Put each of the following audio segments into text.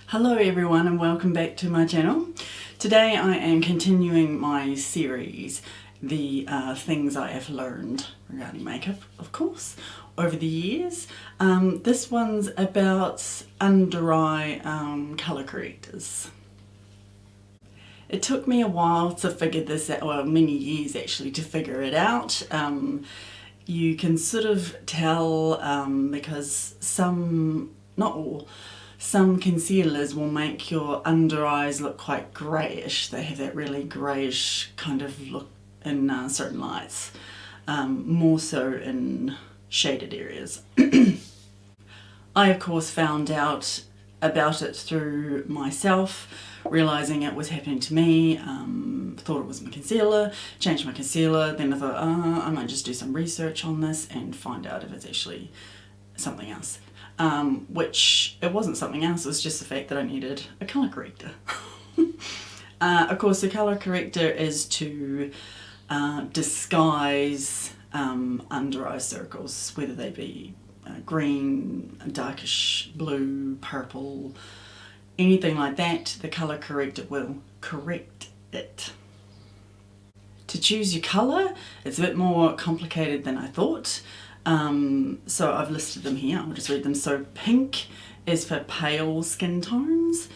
Hello everyone and welcome back to my channel. Today I am continuing my series, the things I have learned regarding makeup, of course, over the years. This one's about under eye colour correctors. It took me a while to figure this out, well many years actually, to figure it out. You can sort of tell because some, not all, some concealers will make your under eyes look quite greyish. They have that really greyish kind of look in certain lights, more so in shaded areas. I of course found out about it through myself, realising it was happening to me. Thought it was my concealer, changed my concealer, then I thought, I might just do some research on this and find out if it's actually something else. Which it wasn't something else, it was just the fact that I needed a colour corrector. Of course the colour corrector is to disguise under eye circles, whether they be green, darkish blue, purple, anything like that. The colour corrector will correct it. To choose your colour, it's a bit more complicated than I thought. So I've listed them here, I'll just read them. So pink is for pale skin tones,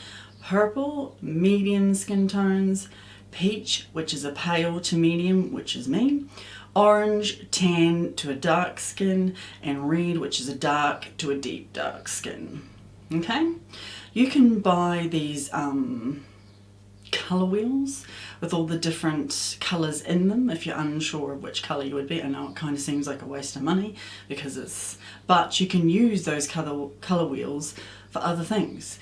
purple, medium skin tones, peach, which is a pale to medium, which is me, orange, tan to a dark skin, and red, which is a dark to a deep dark skin. Okay, you can buy these colour wheels with all the different colours in them if you're unsure of which colour you would be. I know it kind of seems like a waste of money because it's, but you can use those colour wheels for other things.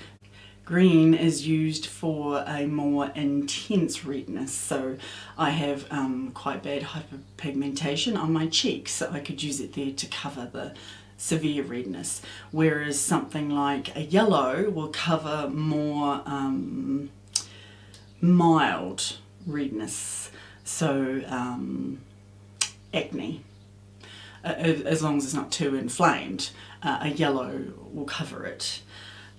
Green is used for a more intense redness, so I have quite bad hyperpigmentation on my cheeks, so I could use it there to cover the severe redness, whereas something like a yellow will cover more mild redness, so acne, as long as it's not too inflamed, a yellow will cover it.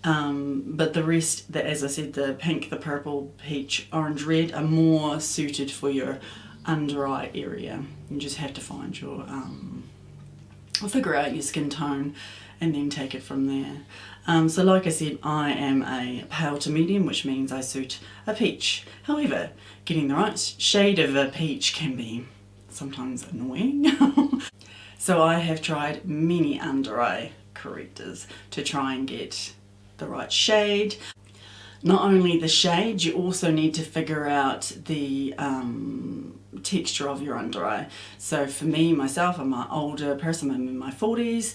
But the rest, as I said, the pink, the purple, peach, orange, red are more suited for your under eye area. You just have to find your, or figure out your skin tone and then take it from there. So like I said, I am a pale to medium, which means I suit a peach. However, getting the right shade of a peach can be sometimes annoying. So I have tried many under eye correctors to try and get the right shade. Not only the shade, you also need to figure out the texture of your under eye. So for me, myself, I'm an older person, I'm in my 40s.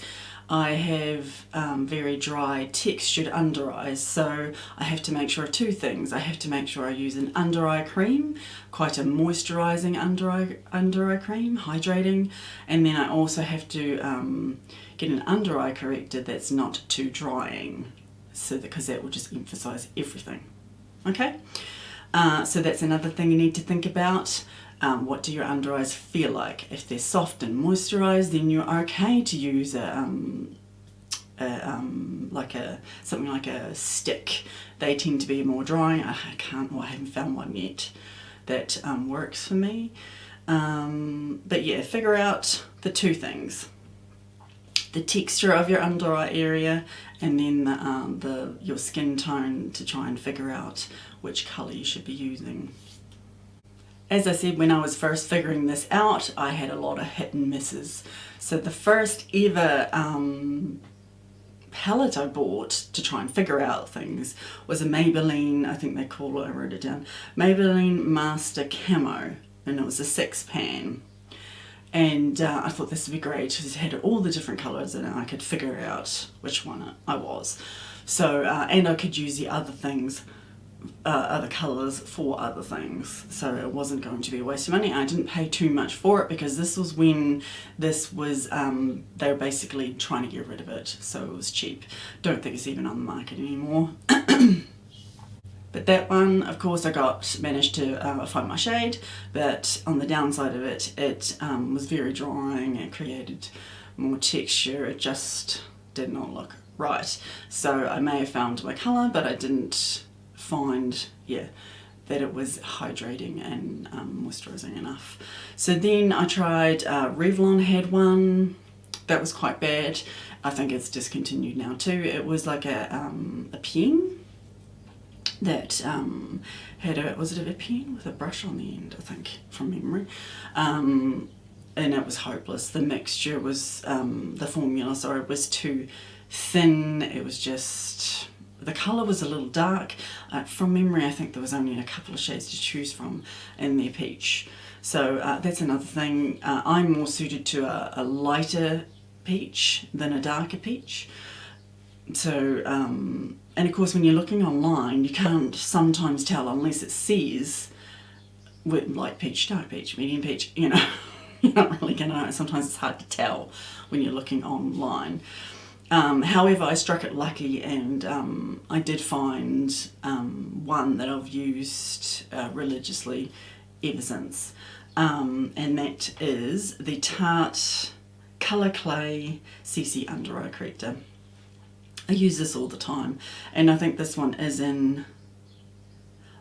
I have very dry textured under eyes, so I have to make sure of two things. I have to make sure I use an under eye cream, quite a moisturising under eye cream, hydrating, and then I also have to get an under eye corrector that's not too drying, so because that will just emphasise everything. Okay, so that's another thing you need to think about. What do your under eyes feel like? If they're soft and moisturised, then you're okay to use something like a stick. They tend to be more drying. I haven't found one yet that works for me. But yeah, figure out the two things: the texture of your under eye area, and then your skin tone, to try and figure out which colour you should be using. As I said, when I was first figuring this out, I had a lot of hit and misses. So the first ever palette I bought to try and figure out things was a Maybelline, I think they call it, I wrote it down, Maybelline Master Camo, and it was a 6-pan. And I thought this would be great because it had all the different colours and I could figure out which one I was. So, and I could use the other things, other colours for other things, so it wasn't going to be a waste of money. I didn't pay too much for it because this was when this was they were basically trying to get rid of it, so it was cheap. Don't think it's even on the market anymore. But that one, of course, I managed to find my shade, but on the downside of it, it was very drying. It created more texture. It just did not look right. So I may have found my colour, but I didn't find, yeah, that it was hydrating and moisturising enough. So then I tried, Revlon had one that was quite bad. I think it's discontinued now too. It was like a pen that had a, was it a pen with a brush on the end, I think, from memory. And it was hopeless. The mixture was, the formula, sorry, was too thin. It was just, the colour was a little dark. From memory, I think there was only a couple of shades to choose from in their peach. So that's another thing. I'm more suited to a lighter peach than a darker peach. So, and of course when you're looking online, you can't sometimes tell unless it says with light peach, dark peach, medium peach, you know, you're not really going to know. Sometimes it's hard to tell when you're looking online. However, I struck it lucky, and I did find one that I've used religiously ever since, and that is the Tarte Colour Clay CC Under Eye Corrector. I use this all the time, and I think this one is in,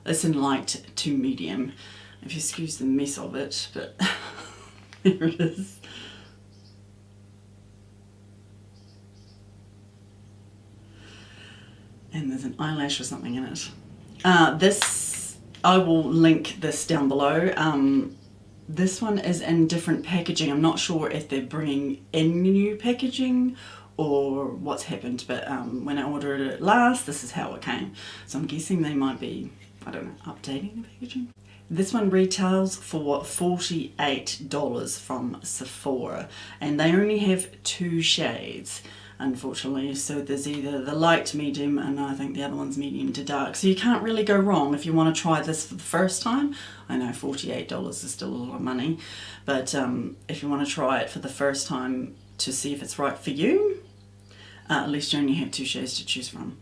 it's in light to medium, if you excuse the mess of it, but there it is. And there's an eyelash or something in it. This, I will link this down below. This one is in different packaging. I'm not sure if they're bringing in new packaging or what's happened, but when I ordered it last, this is how it came. So I'm guessing they might be, I don't know, updating the packaging. This one retails for $48 from Sephora, and they only have 2 shades, unfortunately. So there's either the light, medium, and I think the other one's medium to dark. So you can't really go wrong if you want to try this for the first time. I know $48 is still a lot of money, but if you want to try it for the first time to see if it's right for you, at least you only have 2 shades to choose from.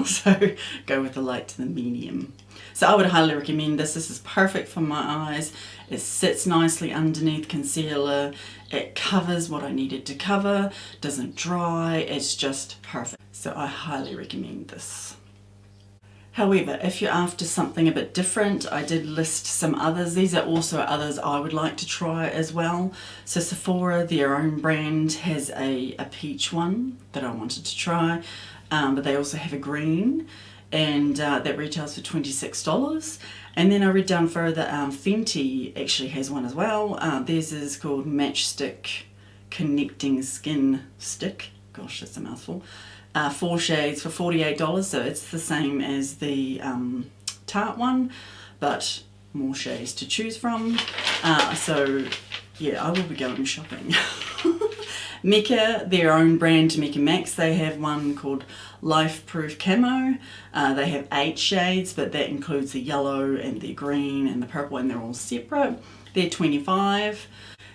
So go with the light to the medium. So I would highly recommend this. This is perfect for my eyes. It sits nicely underneath concealer. It covers what I need it to cover. Doesn't dry. It's just perfect. So I highly recommend this. However, if you're after something a bit different, I did list some others. These are also others I would like to try as well. So Sephora, their own brand, has a peach one that I wanted to try, but they also have a green, and that retails for $26. And then I read down further, Fenty actually has one as well. Theirs is called Matchstick Connecting Skin Stick. Gosh, that's a mouthful. 4 shades for $48, so it's the same as the Tarte one, but more shades to choose from. So yeah, I will be going shopping. Mecca, their own brand, Mecca Max, they have one called Life Proof Camo. They have 8 shades, but that includes the yellow and the green and the purple, and they're all separate. They're $25.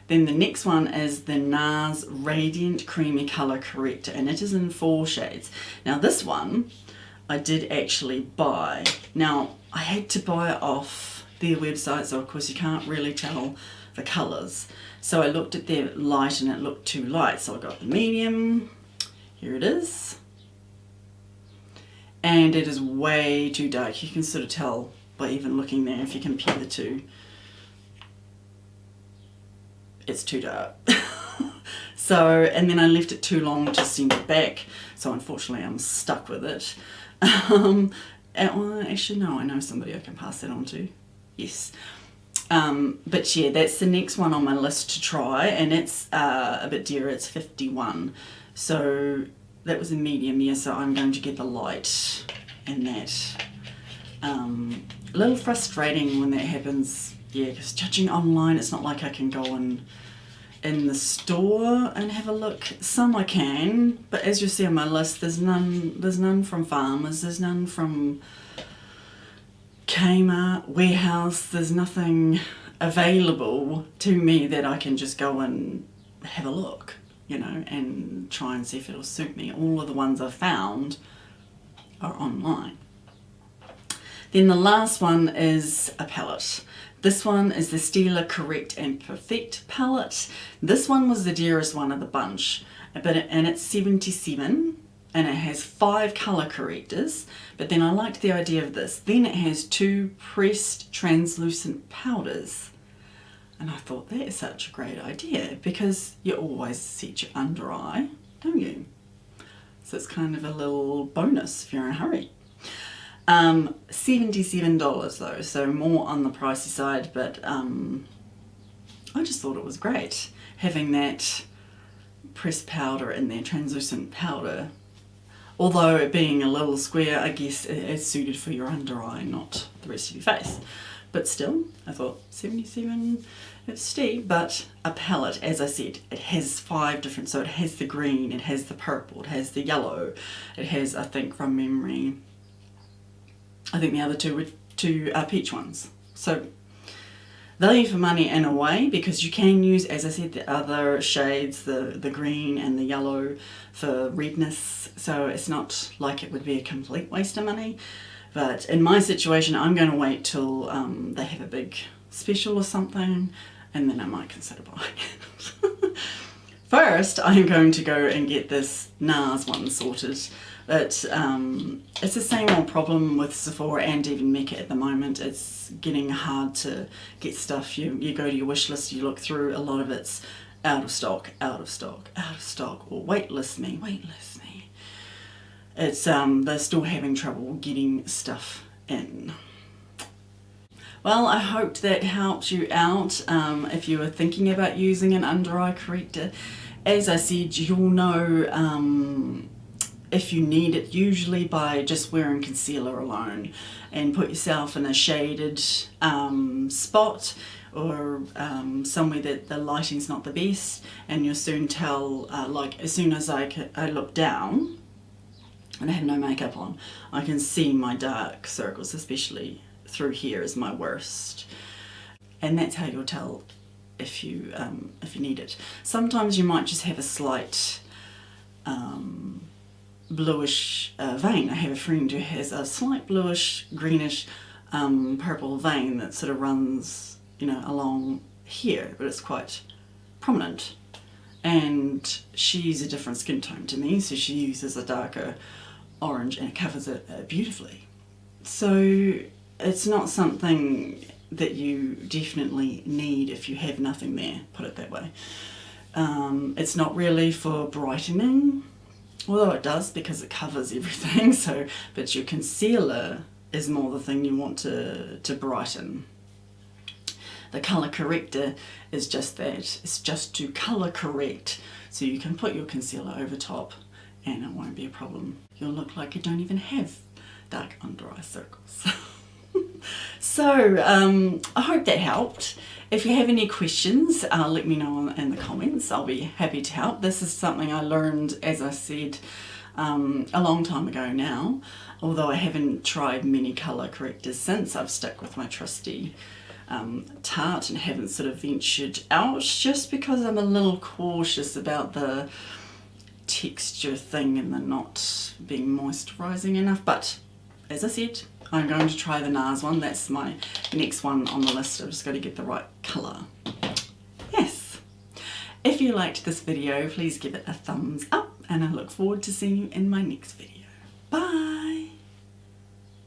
Then the next one is the Nars Radiant Creamy Colour Corrector, and it is in 4 shades. Now this one I did actually buy. Now I had to buy it off their website, so of course you can't really tell the colours. So I looked at their light and it looked too light, so I got the medium. Here it is. And it is way too dark. You can sort of tell by even looking there if you compare the two. It's too dark. So, and then I left it too long to send it back, so unfortunately I'm stuck with it. And, well, actually no, I know somebody I can pass that on to. Yes. But yeah, that's the next one on my list to try, and it's a bit dearer. It's $51. So that was a medium, yeah, so I'm going to get the light in that. A little frustrating when that happens. Yeah, because judging online, it's not like I can go in the store and have a look. Some I can, but as you see on my list, there's none from Farmers, there's none from Kmart, Warehouse, there's nothing available to me that I can just go and have a look, you know, and try and see if it'll suit me. All of the ones I've found are online. Then the last one is a palette. This one is the Stila Correct and Perfect palette. This one was the dearest one of the bunch, and it's $77. and it has 5 colour correctors, but then I liked the idea of this. Then it has 2 pressed translucent powders. And I thought that is such a great idea because you always set your under eye, don't you? So it's kind of a little bonus if you're in a hurry. $77 though, so more on the pricey side, but I just thought it was great having that pressed powder in there, translucent powder. Although it being a little square, I guess it's suited for your under eye, not the rest of your face. But still, I thought 77, it's steep, but a palette, as I said, it has 5 different, so it has the green, it has the purple, it has the yellow, it has, I think from memory, I think the other 2 were 2 peach ones. So value for money in a way, because you can use, as I said, the other shades, the green and the yellow for redness, so it's not like it would be a complete waste of money. But in my situation, I'm going to wait till they have a big special or something, and then I might consider buying it. First, I'm going to go and get this Nars one sorted. But it's the same old problem with Sephora and even Mecca at the moment. It's getting hard to get stuff. You go to your wish list, you look through, a lot of it's out of stock, out of stock, out of stock, or waitlist me. It's they're still having trouble getting stuff in. Well, I hope that helped you out if you were thinking about using an under eye corrector. As I said, you'll know if you need it usually by just wearing concealer alone, and put yourself in a shaded spot or somewhere that the lighting's not the best, and you'll soon tell, like as soon as I look down and I have no makeup on, I can see my dark circles, especially through here is my worst, and that's how you'll tell if you need it. Sometimes you might just have a slight bluish vein. I have a friend who has a slight bluish, greenish, purple vein that sort of runs, you know, along here, but it's quite prominent. And she's a different skin tone to me, so she uses a darker orange and it covers it beautifully. So it's not something that you definitely need if you have nothing there, put it that way. It's not really for brightening, although it does because it covers everything, so, but your concealer is more the thing you want to brighten. The colour corrector is just that, it's just to colour correct, so you can put your concealer over top and it won't be a problem. You'll look like you don't even have dark under eye circles. So I hope that helped. If you have any questions, let me know in the comments. I'll be happy to help. This is something I learned, as I said, a long time ago now, although I haven't tried many colour correctors since. I've stuck with my trusty Tarte and haven't sort of ventured out, just because I'm a little cautious about the texture thing and the not being moisturising enough. But as I said, I'm going to try the Nars one. That's my next one on the list. I've just got to get the right colour. Yes. If you liked this video, please give it a thumbs up, and I look forward to seeing you in my next video. Bye!